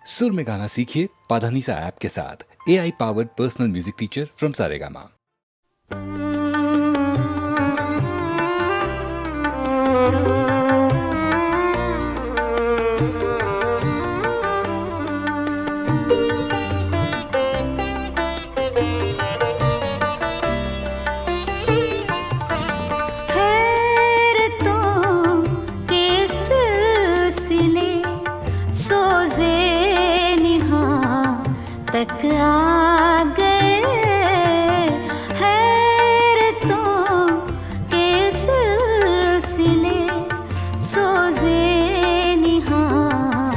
सुर में गाना सीखिए पाधानीसा ऐप के साथ। AI powered personal music teacher from Saregama. तक आ गए हैरतों के सिलसिले सोज़े निहां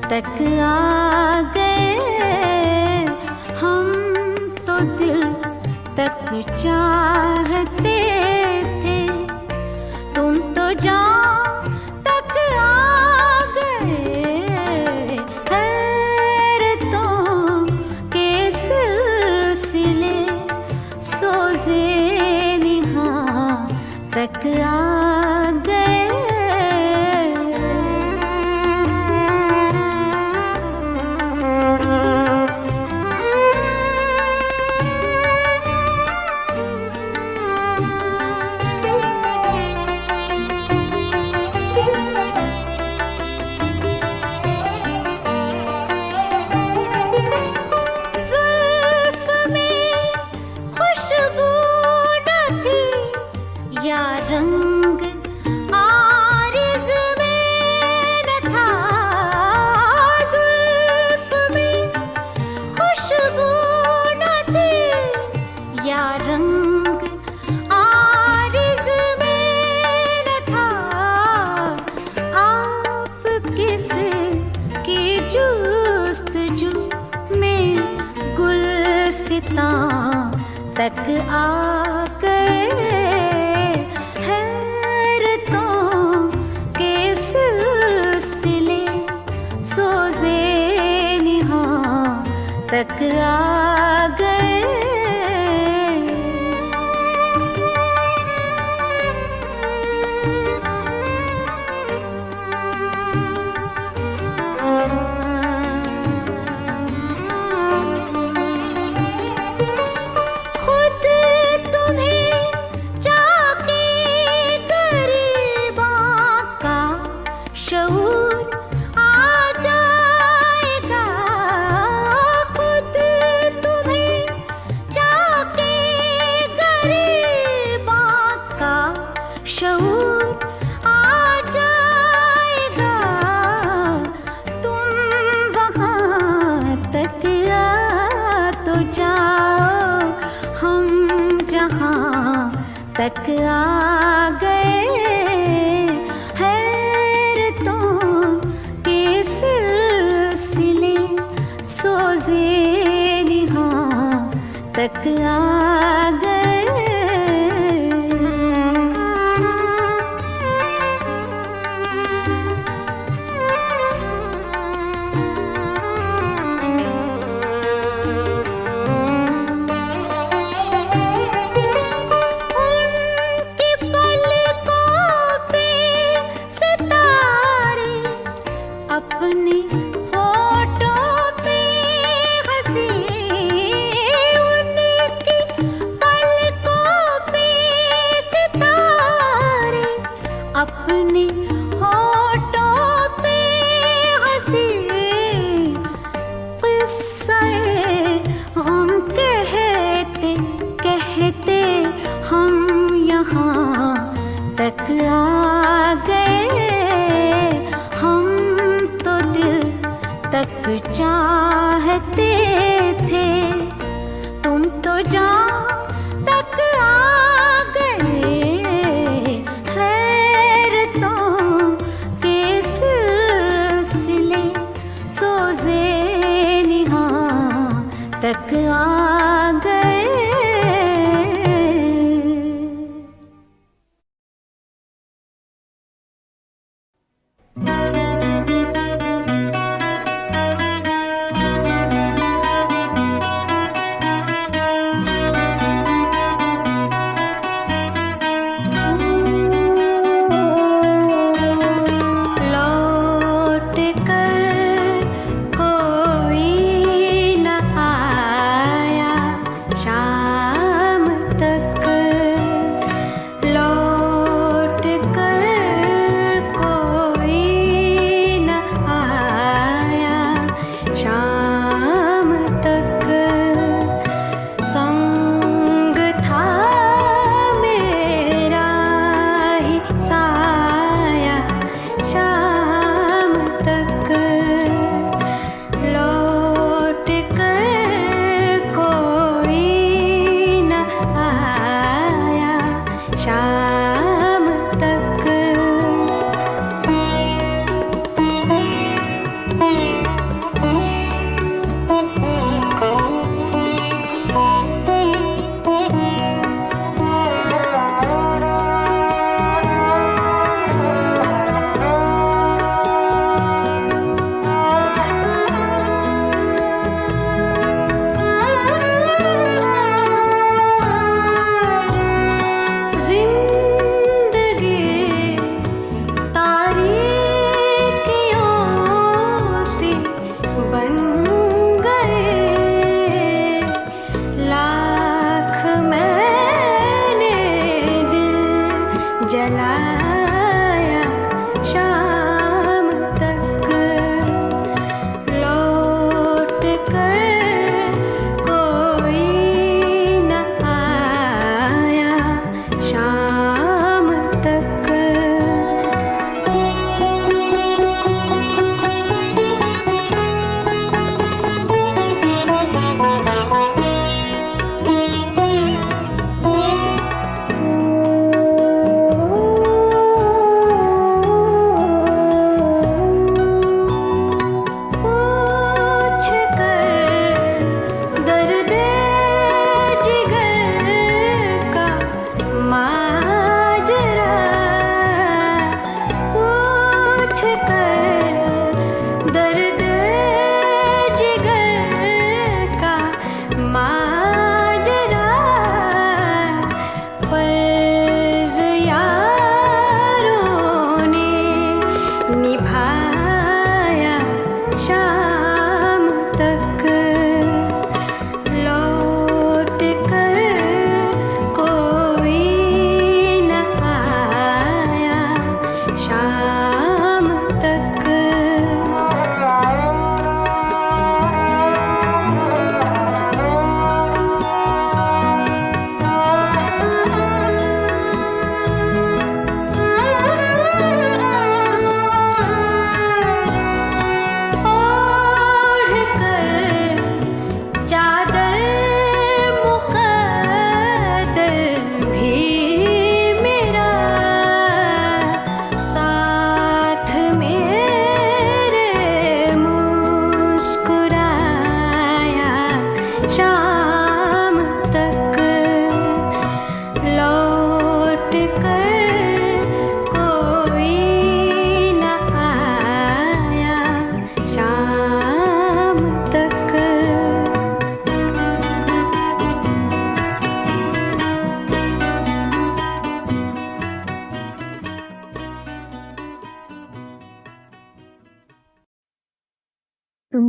तक आ गए। हम तो दिल तक चाहते थे, तुम तो जान तक आ गए। सोज़े निहां तक आ गए। या रंग आरिज़ में न था, जुल्फ़ में खुशबू न थी। या रंग आरिज़ में न था, आप किस की जुस्तजू में गुलसितां तक आ गए। सोज़े निहां तक आ गए। खुद तुम्हें जाके गरीबा का शऊर शऊर आ जाएगा। तुम वहाँ तक आ तो जाओ, हम जहाँ तक आ गए। हैरतों के सिलसिले सोज़े निहां तक आ गए। अपने होठों पे हंसी, उनकी पलकों पे सितारे। अपने होठों पे हंसी, किस्से गम कहते कहते हम यहाँ तक आ गए। तक चाहते थे, तुम तो जान तक आ गए। हैरतों के सिलसिले सोज़े निहां तक आ गए। लौट कर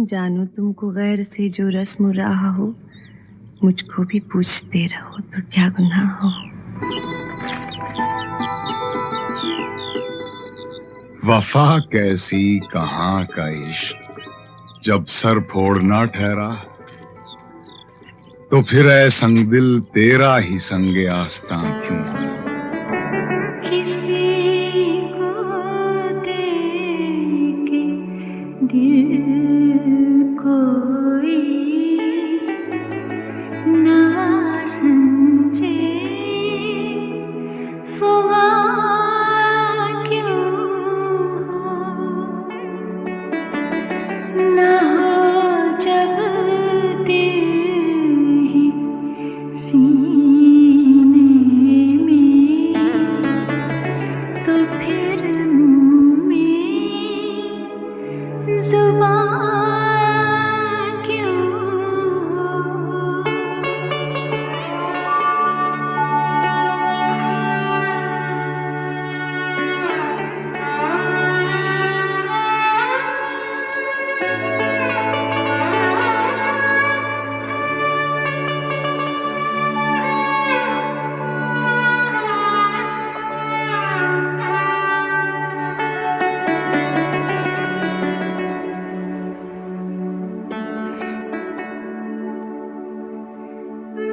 जानो तुमको गैर से जो रस्म रहा हो, मुझको भी पूछते रहो तो क्या गुनाह हो। वफा कैसी कहाँ का इश्क, जब सर फोड़ना ठहरा, तो फिर ऐ संगदिल तेरा ही संगे आस्तां क्यों। किसी को देके दिल कोई ना समझे, फुगा क्यों हो, ना हो जब दिल ही सीने में, तो फिर मुँह में जुबान क्यों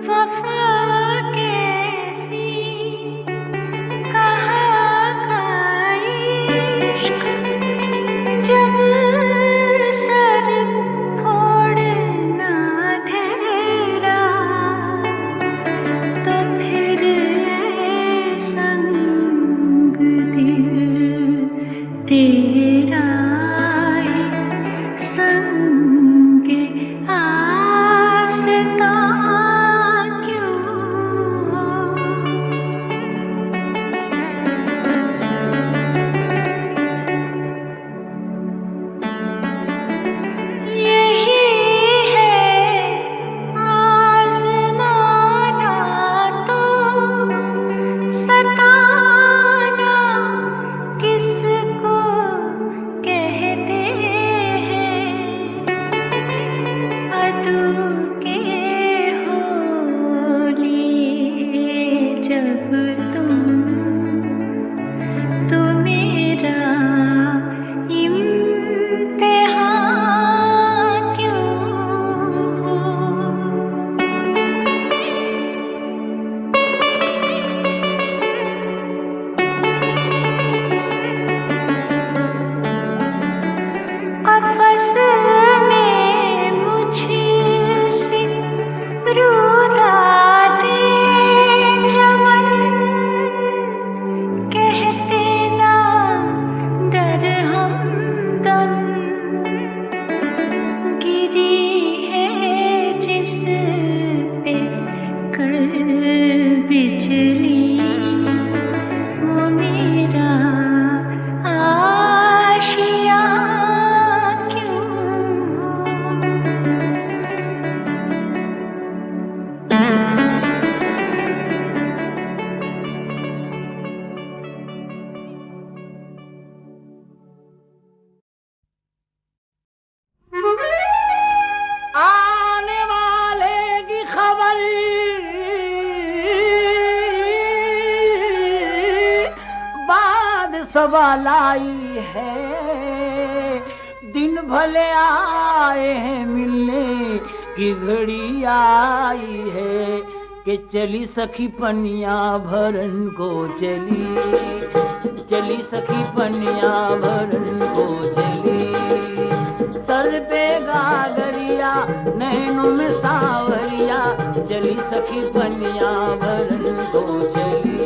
वफा कैसी कहाँ का इश्क, जब सर फोड़ना ठहरा, तो फिर संग दिल तेरा ही संगे आस्तां क्यों हो। यही है आज़माना तो सताना किसको कहते हैं, अदू के होली जब तो मेरा इम्तिहान क्यों हो। कफ़स में मुझसे रूठा दे चमन, कहते ना डर हमदम, गिरी है जिस पे कल बिजली, वो मेरा आशियाँ क्यों हो। आने वाले की खबर बाद सवाल आई है, दिन भले आए हैं मिलने की घड़ी आई है, कि चली सखी पनिया भरन को चली सखी पनिया भरन को चली, सर पे गागरिया नैनों में सावरिया, चली सखी पनिया भरन को चली।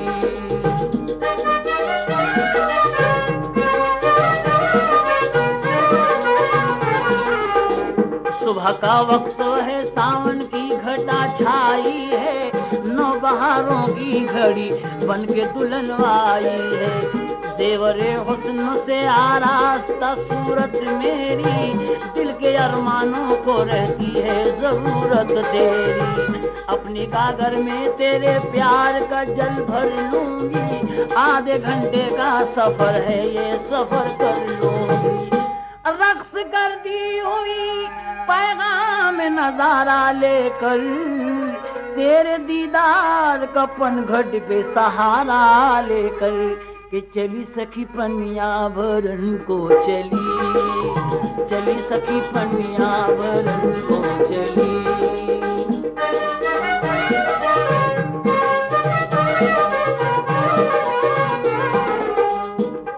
सुबह का वक्त है, सावन की घटा छाई है, नौ बहारों की घड़ी बन के दुल्हन आई है, देवरे हुस्न से आरास्ता सूरत मेरी, दिल के अरमानों को रहती है जरूरत तेरी, अपनी गागर में तेरे प्यार का जल भर लूंगी, आधे घंटे का सफर है ये सफर कर लूंगी, रक्स करती हुई पैगाम नजारा लेकर, तेरे दीदार का पनघट पे सहारा लेकर, कि चली सखी पनिया भरन को चली, चली सखी पनिया भरन को चली।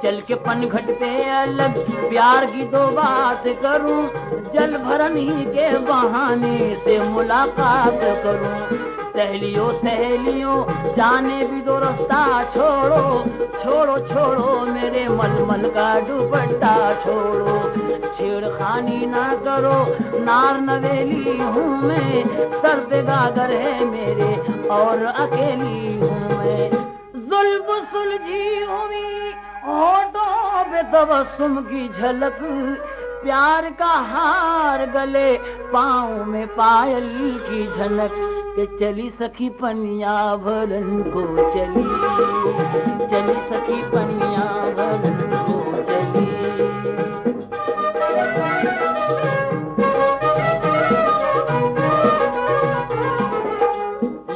चल के पनघट पे अलग प्यार की दो बात करूं, जल भरन ही के बहाने से मुलाकात करूं। सहेलियों सहेलियों जाने भी दो रास्ता छोड़ो, छोड़ो छोड़ो मेरे मलमल का दुपट्टा छोड़ो। छेड़खानी ना करो नार नवेली हूँ मैं, सर्द गागर है मेरे और अकेली हूँ मैं। जुल्फ सुलझी हुई होठों पे तबस्सुम की झलक, प्यार का हार गले पाँव में पायल की झनक, के चली सखी पनिया भरन को चली, चली सखी पनिया भरन को चली।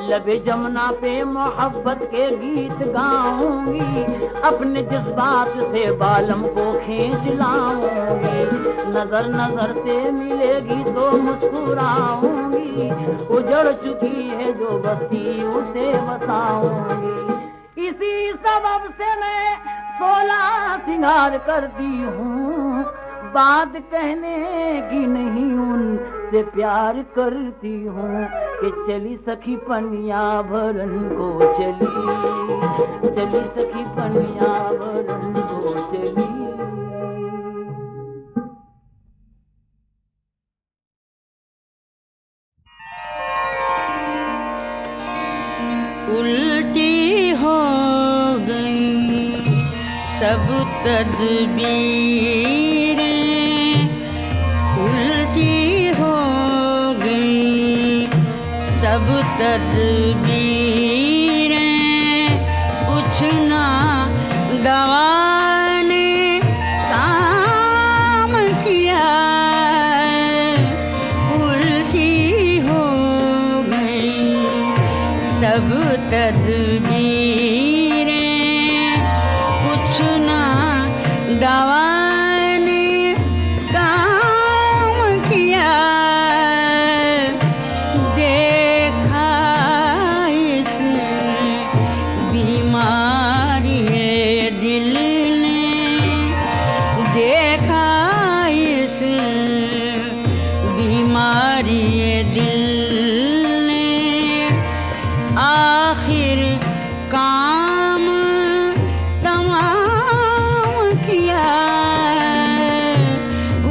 लबे जमुना पे मोहब्बत के गीत गाऊंगी, अपने जज्बात से बालम को खींच लाऊंगी। नजर नजर से मिलेगी तो मुस्कुराऊंगी, उजड़ चुकी है जो बस्ती उसे बसाऊंगी। इसी सबब से मैं 16 सिंगार करती हूँ, बात कहने की नहीं उनसे प्यार करती हूँ। कि चली सखी पनिया भरन को चली, चली सखी पनिया भरन को चली। उल्टी हो गई सब तदबीरें, उल्टी हो गई सब तदबीरें, कुछ ना दवा ने काम किया, उल्टी हो गई सब तदबीरें, कुछ ना दवा ने काम किया। देखा इस बीमारी है दिल ने, देखा इस बीमारी है दिल ने, आखिर काम तमाम किया,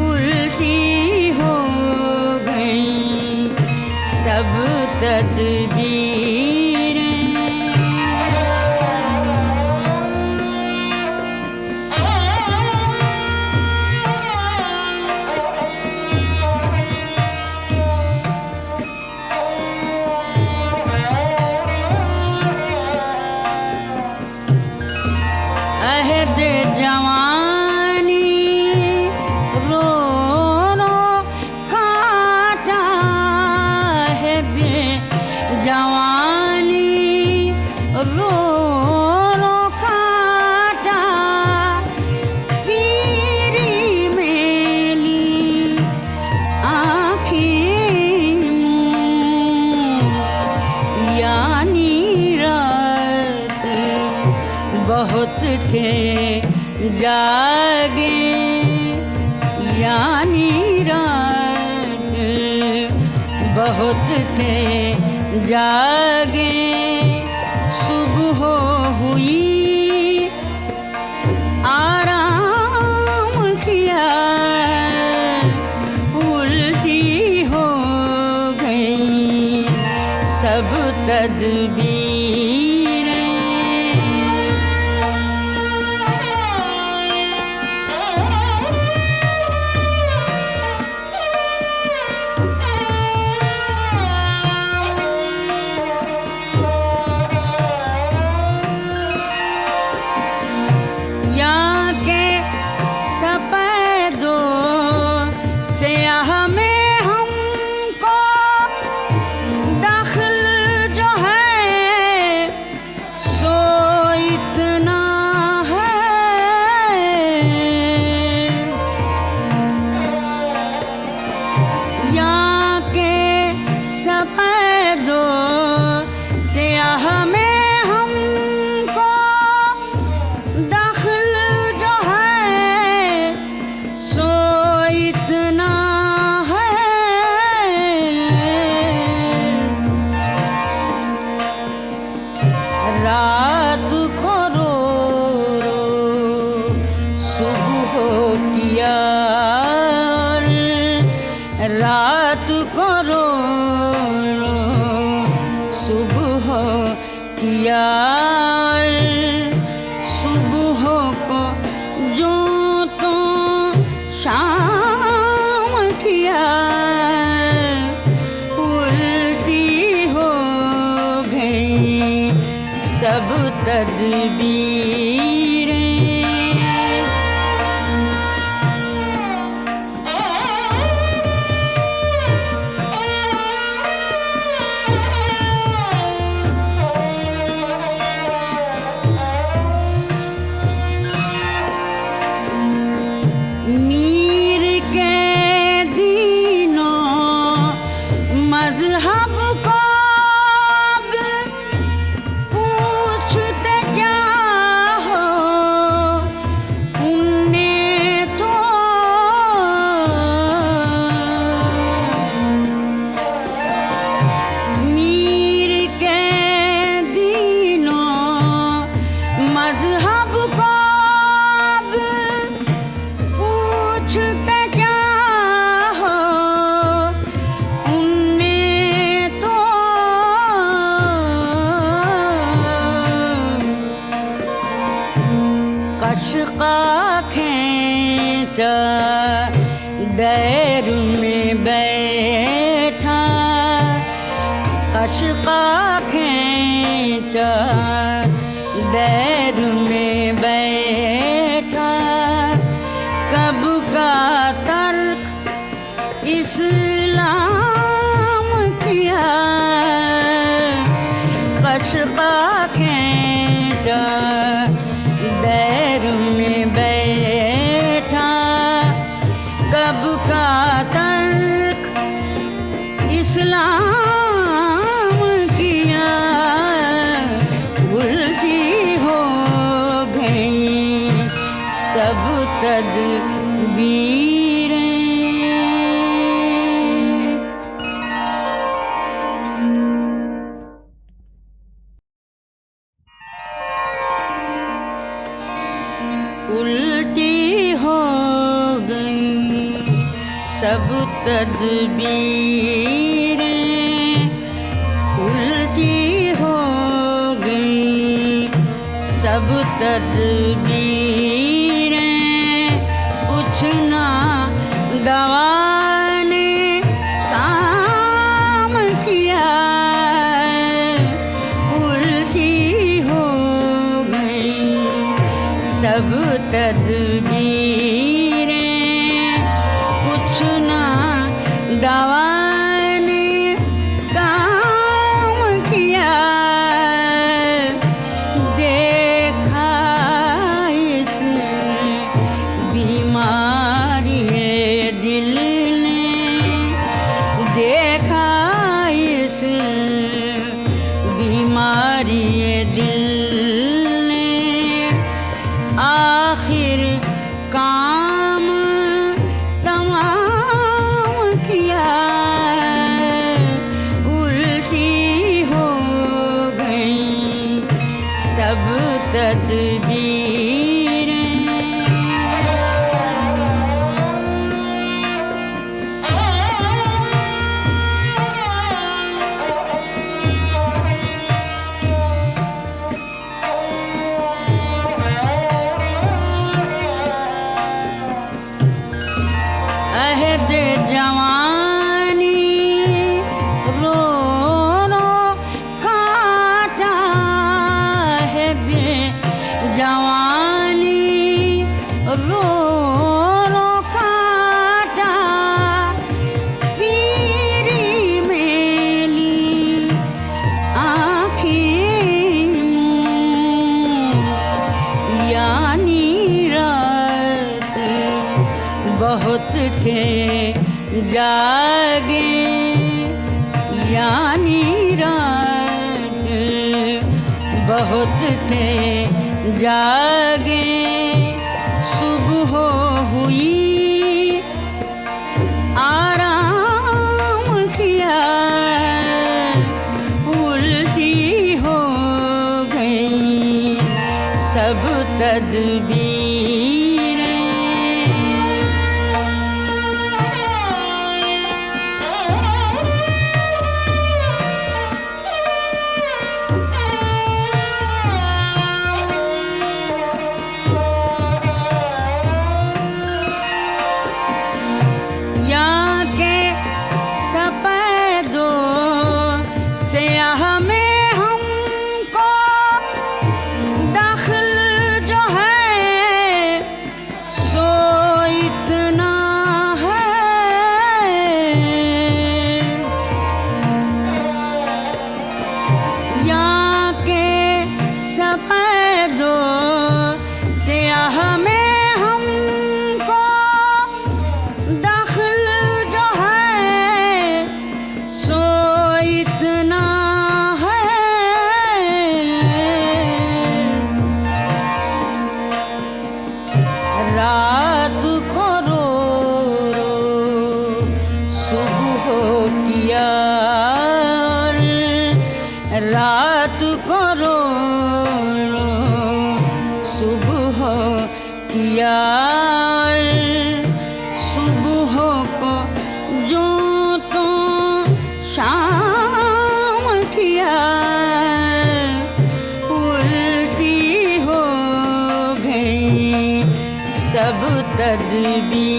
उल्टी हो गई सब तदबीरें। अहद जवानी रो रो काटा, अहद जवानी रो रो काटा, पीरी मेली आँखें यानी रात बहुत थे जागे, यानी रात बहुत थे जागे, सुबह हुई आराम किया, उल्टी हो गई सब तदबीरें। यहाँ के सफेदों सफेदो सियाह में हमको दखल जो है सो इतना है। रात को रो रो सुबह किया, रात को रो रो सुबह किया, सुबह को जो तो शाम किया, उल्टी हो गई सब तदबीरें। मीर के दीनों मजहब को अब पूछते क्या हो, उनने तो मीर के दीनों मजहब को अब पूछते क्या हो, उनने तो कशका खींचा दैर में बैठा, कशका खींचा दैर में बैठा, कब का तर्क इस्लाम किया, कशका खींचा दैर में बैठा, कब का तर्क इस्लाम किया, उल्टी हो गई सब तदबीरें। उल्टी हो गई सब तदबीरें, उल्टी हो गई सब तदबीरें, कुछ ना दवा ने काम किया, उल्टी हो गई सब तदबीरें, कुछ ना दवा ने काम किया, देखा इस बीमारी दिल ने, देखा इस बीमारी दिल ने, आखिर काम तमाम किया, उल्टी हो गई सब तदबीरें। अहद जवानी रो रो काटा, अहद बहुत थे जागे, सुबह हुई आराम किया, उल्टी हो गई सब तदबीरें। रात को रो रो सुबह किया, सुबह को जो तो शाम किया, उल्टी हो गई सब तदबीरें।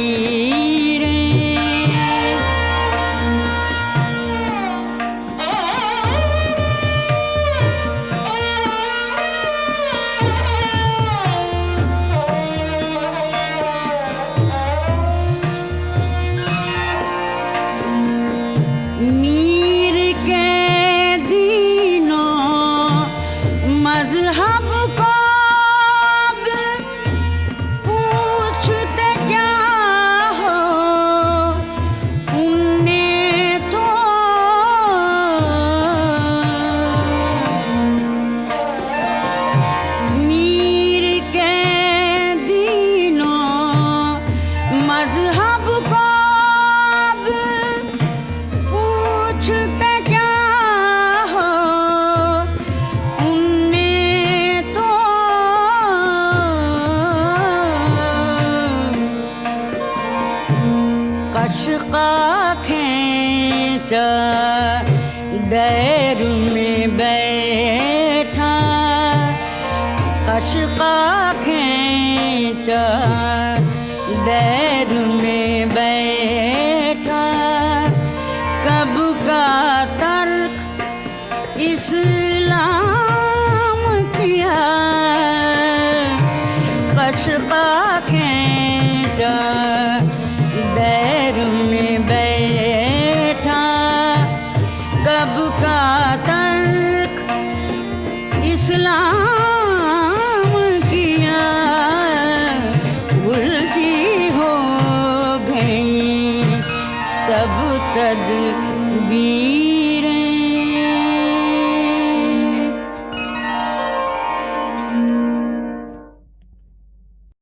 बैर में बैठा, कशका खींचा बैर में बैठा, कब का तर्क इस्लाम किया, कशका खींचा बैर में बैठा, कब का तर्क इस्लाम किया, उल्टी हो गई सब तदबीर।